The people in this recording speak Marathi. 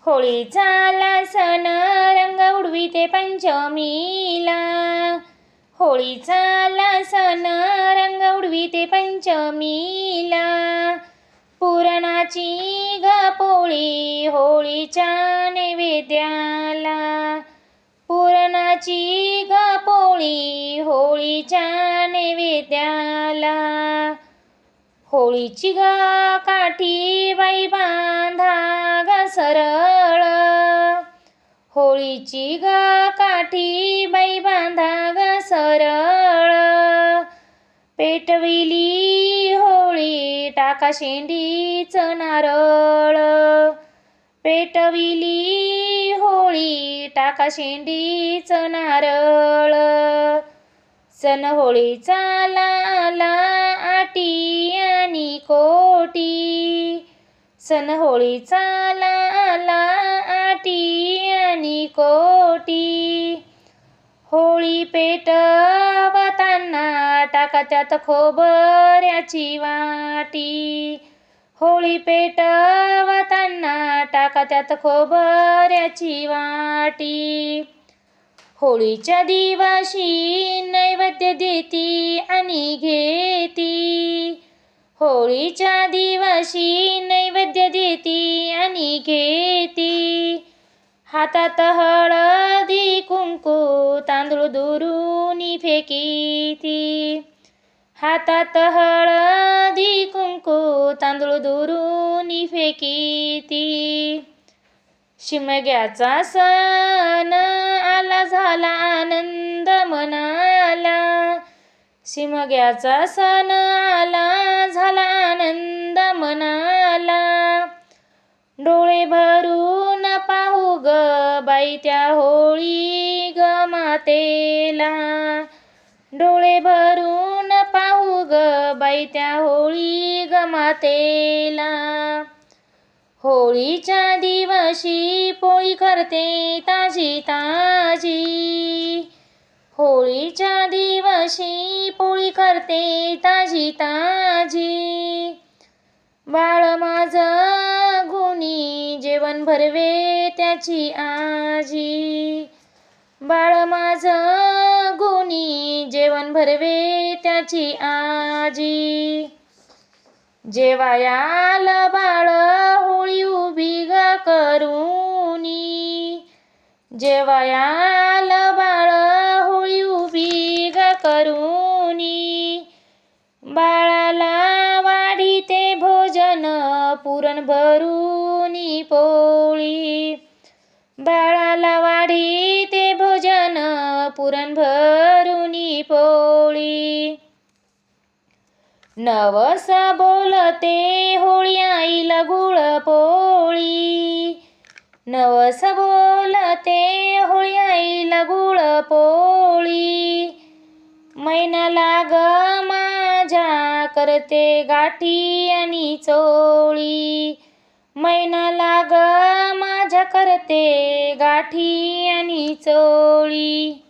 होळीचा आला सण रंग उडविते पंचमीला। होळीचा आला सण रंग उडविते पंचमीला। पुरणाची ग पोळी होळीच्या नैवेद्याला। पुरणाची ग पोळी होळीच्या नैवेद्याला। होळीची ग काठी बाई बांधा ग सरळ। होळीची ग काठी बाई बांधा ग सरळ। पेटविली होळी टाका शेंडीचं नारळ। पेटविली होळी टाका शेंडीचं नारळ। सण होळीचा आला आटी आणि कोटी। सण होळीचा आला आटी आणि कोटी। होळी पेटवताना टाका त्यात खोबऱ्याची वाटी। होळी पेटवताना टाका त्यात खोबऱ्याची वाटी। होळीच्या दिवशी नैवेद्य देती आणि घेती। होळीच्या दिवशी नैवेद्य देती आणि घेती। हातात हळदी कुंकू तांदूळ दुरुनी फेकीती। हातात हळदी कुंकू तांदूळ दुरुनी फेकीती। शिमग्याचा सण आला झाला आनंद मनाला। शिमग्याचा सण आला झाला आनंद मनाला। डोळे भरून पाहू ग बाई त्या होळी ग मातेला। डोळे भरून पाहू ग बाई त्या होळी ग मातेला। होळीच्या दिवशी पोळी करते ताजी ताजी। होळीच्या दिवशी पोळी करते ताजी ताजी। बाळ माझं गुणी जेवण भरवे त्याची आजी। बाळ माझं गुणी जेवण भरवे त्याची आजी। जेवायाल बाळ होळी उभी ग करूनी। जेवायाल बाळ होळी उभी ग करूनी। बाळाला वाढीते भोजन पुरण भरूनी पोळी। बाळाला वाढीते भोजन पुरण भरूनी पोळी। नवस बोलते होळी आईला गुळ पोळी। नवस बोलते होळी आईला गुळ पोळी। मैना लाग माझ्या करते गाठी आणि चोळी। मैना लाग माझ्या करते गाठी आणि चोळी।